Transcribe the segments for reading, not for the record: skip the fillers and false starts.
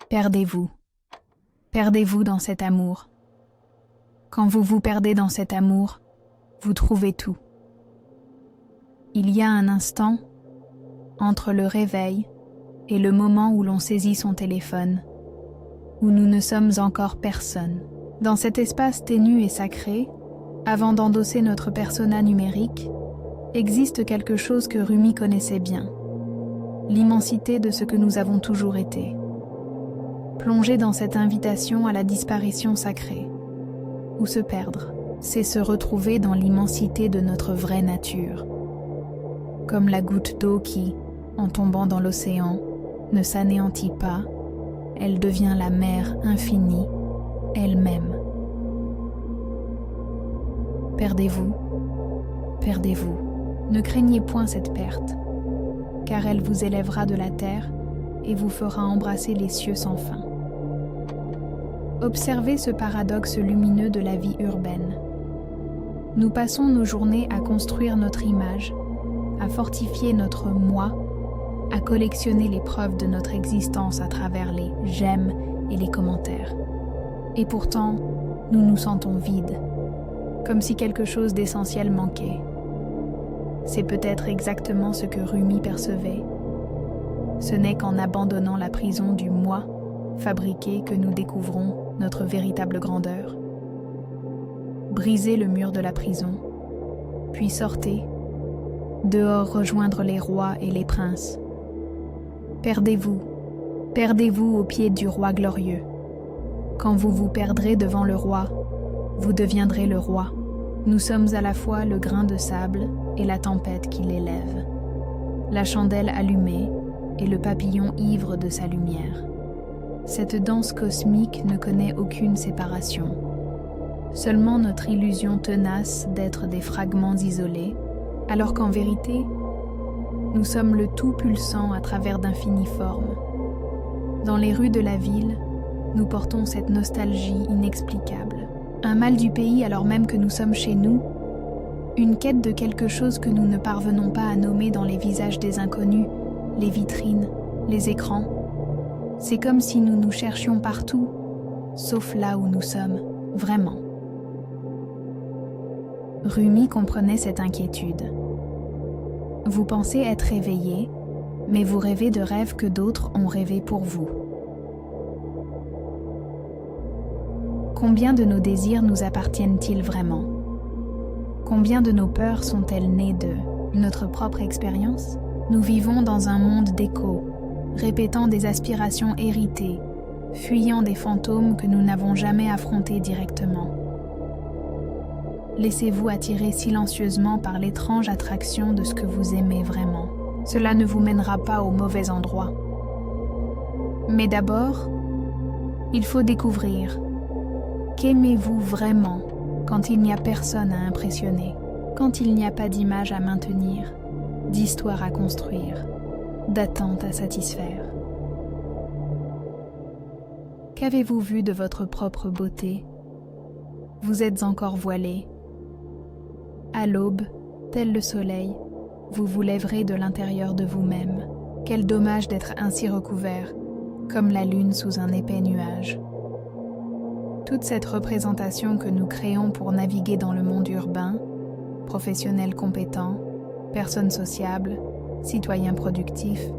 Perdez-vous. Perdez-vous dans cet amour. Quand vous vous perdez dans cet amour, vous trouvez tout. Il y a un instant, entre le réveil et le moment où l'on saisit son téléphone, où nous ne sommes encore personne. Dans cet espace ténu et sacré, avant d'endosser notre persona numérique, existe quelque chose que Rumi connaissait bien, l'immensité de ce que nous avons toujours été. Plonger dans cette invitation à la disparition sacrée, ou se perdre, c'est se retrouver dans l'immensité de notre vraie nature. Comme la goutte d'eau qui, en tombant dans l'océan, ne s'anéantit pas, elle devient la mer infinie, elle-même. Perdez-vous, perdez-vous. Ne craignez point cette perte, car elle vous élèvera de la terre et vous fera embrasser les cieux sans fin. Observez ce paradoxe lumineux de la vie urbaine. Nous passons nos journées à construire notre image, à fortifier notre moi, à collectionner les preuves de notre existence à travers les « j'aime » et les commentaires. Et pourtant, nous nous sentons vides, comme si quelque chose d'essentiel manquait. C'est peut-être exactement ce que Rumi percevait. Ce n'est qu'en abandonnant la prison du « moi » fabriqué que nous découvrons notre véritable grandeur. Brisez le mur de la prison, puis sortez, dehors rejoindre les rois et les princes. Perdez-vous, perdez-vous au pied du roi glorieux. Quand vous vous perdrez devant le roi, vous deviendrez le roi. Nous sommes à la fois le grain de sable et la tempête qui l'élève, la chandelle allumée et le papillon ivre de sa lumière. Cette danse cosmique ne connaît aucune séparation. Seulement notre illusion tenace d'être des fragments isolés, alors qu'en vérité, nous sommes le tout pulsant à travers d'infinies formes. Dans les rues de la ville, nous portons cette nostalgie inexplicable. Un mal du pays alors même que nous sommes chez nous, une quête de quelque chose que nous ne parvenons pas à nommer dans les visages des inconnus, les vitrines, les écrans. C'est comme si nous nous cherchions partout, sauf là où nous sommes, vraiment. Rumi comprenait cette inquiétude. Vous pensez être éveillé, mais vous rêvez de rêves que d'autres ont rêvés pour vous. Combien de nos désirs nous appartiennent-ils vraiment? Combien de nos peurs sont-elles nées de notre propre expérience? Nous vivons dans un monde d'échos, répétant des aspirations héritées, fuyant des fantômes que nous n'avons jamais affrontés directement. Laissez-vous attirer silencieusement par l'étrange attraction de ce que vous aimez vraiment. Cela ne vous mènera pas au mauvais endroit. Mais d'abord, il faut découvrir qu'aimez-vous vraiment quand il n'y a personne à impressionner, quand il n'y a pas d'image à maintenir, d'histoire à construire, d'attente à satisfaire. Qu'avez-vous vu de votre propre beauté? Vous êtes encore voilé. À l'aube, tel le soleil, vous vous lèverez de l'intérieur de vous-même. Quel dommage d'être ainsi recouvert, comme la lune sous un épais nuage. Toute cette représentation que nous créons pour naviguer dans le monde urbain, professionnels compétents, personnes sociables, citoyens productifs,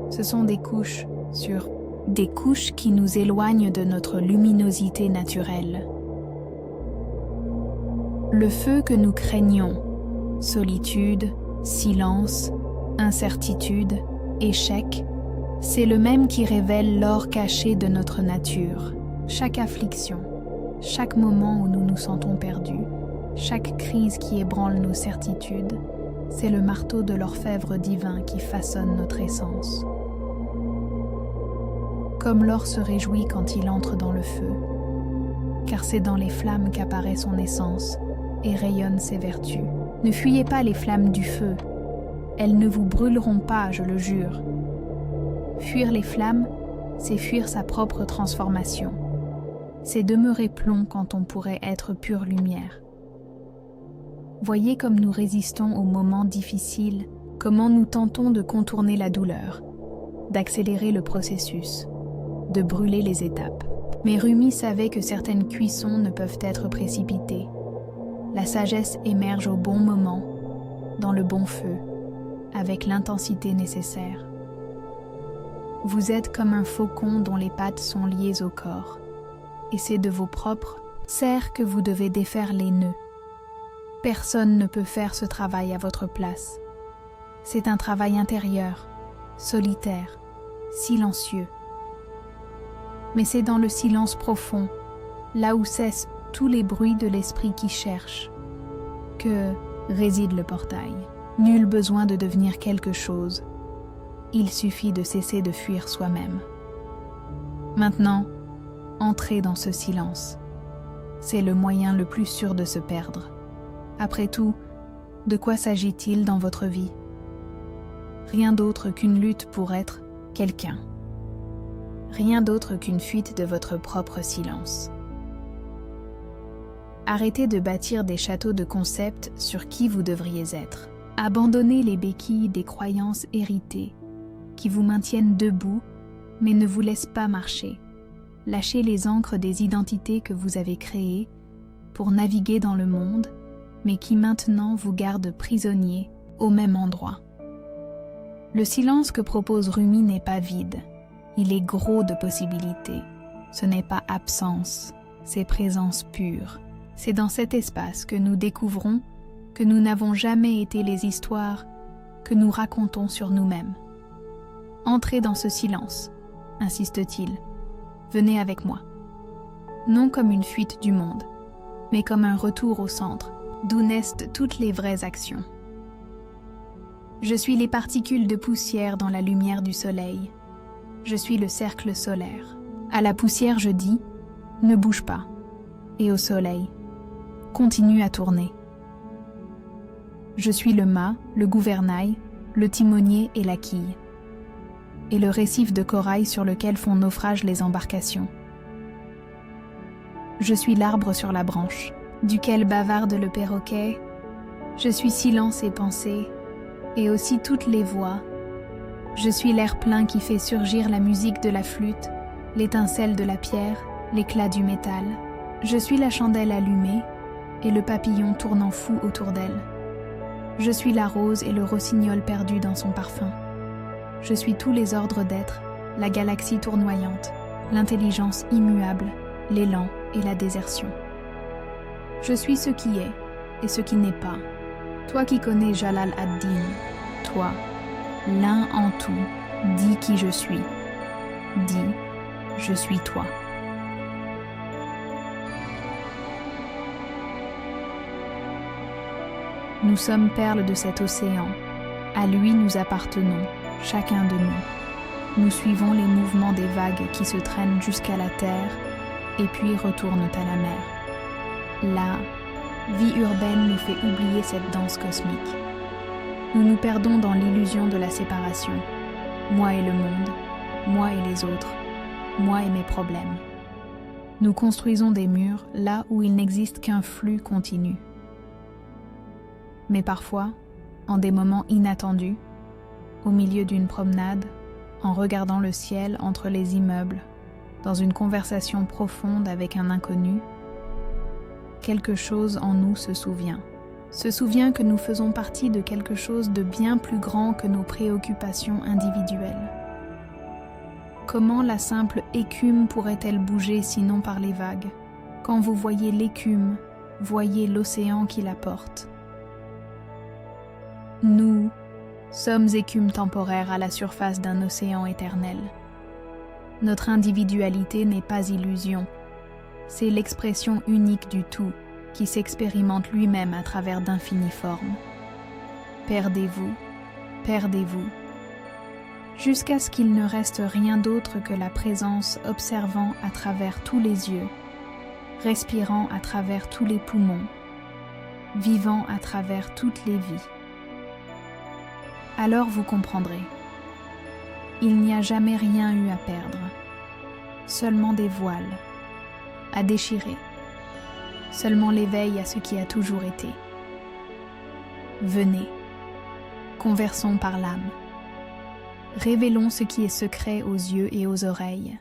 ce sont des couches sur des couches qui nous éloignent de notre luminosité naturelle. Le feu que nous craignons, solitude, silence, incertitude, échec, c'est le même qui révèle l'or caché de notre nature. Chaque affliction, chaque moment où nous nous sentons perdus, chaque crise qui ébranle nos certitudes, c'est le marteau de l'orfèvre divin qui façonne notre essence. Comme l'or se réjouit quand il entre dans le feu, car c'est dans les flammes qu'apparaît son essence et rayonnent ses vertus. Ne fuyez pas les flammes du feu, elles ne vous brûleront pas, je le jure. Fuir les flammes, c'est fuir sa propre transformation. C'est demeurer plomb quand on pourrait être pure lumière. Voyez comme nous résistons aux moments difficiles, comment nous tentons de contourner la douleur, d'accélérer le processus, de brûler les étapes. Mais Rumi savait que certaines cuissons ne peuvent être précipitées. La sagesse émerge au bon moment, dans le bon feu, avec l'intensité nécessaire. Vous êtes comme un faucon dont les pattes sont liées au corps, et c'est de vos propres serres que vous devez défaire les nœuds. Personne ne peut faire ce travail à votre place. C'est un travail intérieur, solitaire, silencieux. Mais c'est dans le silence profond, là où cessent tous les bruits de l'esprit qui cherche, que réside le portail. Nul besoin de devenir quelque chose. Il suffit de cesser de fuir soi-même. Maintenant, entrez dans ce silence. C'est le moyen le plus sûr de se perdre. Après tout, de quoi s'agit-il dans votre vie? Rien d'autre qu'une lutte pour être quelqu'un. Rien d'autre qu'une fuite de votre propre silence. Arrêtez de bâtir des châteaux de concepts sur qui vous devriez être. Abandonnez les béquilles des croyances héritées qui vous maintiennent debout mais ne vous laissent pas marcher. Lâchez les ancres des identités que vous avez créées pour naviguer dans le monde mais qui maintenant vous gardent prisonnier au même endroit. Le silence que propose Rumi n'est pas vide, il est gros de possibilités. Ce n'est pas absence, c'est présence pure. C'est dans cet espace que nous découvrons que nous n'avons jamais été les histoires que nous racontons sur nous-mêmes. Entrez dans ce silence, insiste-t-il. Venez avec moi. Non comme une fuite du monde, mais comme un retour au centre, d'où naissent toutes les vraies actions. Je suis les particules de poussière dans la lumière du soleil. Je suis le cercle solaire. À la poussière, je dis, ne bouge pas. Et au soleil, continue à tourner. Je suis le mât, le gouvernail, le timonier et la quille. Et le récif de corail sur lequel font naufrage les embarcations. Je suis l'arbre sur la branche, duquel bavarde le perroquet. Je suis silence et pensée, et aussi toutes les voix. Je suis l'air plein qui fait surgir la musique de la flûte, l'étincelle de la pierre, l'éclat du métal. Je suis la chandelle allumée, et le papillon tournant fou autour d'elle. Je suis la rose et le rossignol perdu dans son parfum. Je suis tous les ordres d'être, la galaxie tournoyante, l'intelligence immuable, l'élan et la désertion. Je suis ce qui est et ce qui n'est pas. Toi qui connais Jalal ad-Din, toi, l'un en tout, dis qui je suis. Dis, je suis toi. Nous sommes perles de cet océan. À lui nous appartenons, chacun de nous. Nous suivons les mouvements des vagues qui se traînent jusqu'à la terre et puis retournent à la mer. La vie urbaine nous fait oublier cette danse cosmique. Nous nous perdons dans l'illusion de la séparation. Moi et le monde, moi et les autres, moi et mes problèmes. Nous construisons des murs là où il n'existe qu'un flux continu. Mais parfois, en des moments inattendus, au milieu d'une promenade, en regardant le ciel entre les immeubles, dans une conversation profonde avec un inconnu, quelque chose en nous se souvient que nous faisons partie de quelque chose de bien plus grand que nos préoccupations individuelles. Comment la simple écume pourrait-elle bouger sinon par les vagues? Quand vous voyez l'écume, voyez l'océan qui la porte. Nous sommes écume temporaire à la surface d'un océan éternel. Notre individualité n'est pas illusion, c'est l'expression unique du tout qui s'expérimente lui-même à travers d'infinies formes. Perdez-vous, perdez-vous, jusqu'à ce qu'il ne reste rien d'autre que la présence observant à travers tous les yeux, respirant à travers tous les poumons, vivant à travers toutes les vies. Alors vous comprendrez. Il n'y a jamais rien eu à perdre, seulement des voiles à déchirer, seulement l'éveil à ce qui a toujours été. Venez, conversons par l'âme, révélons ce qui est secret aux yeux et aux oreilles.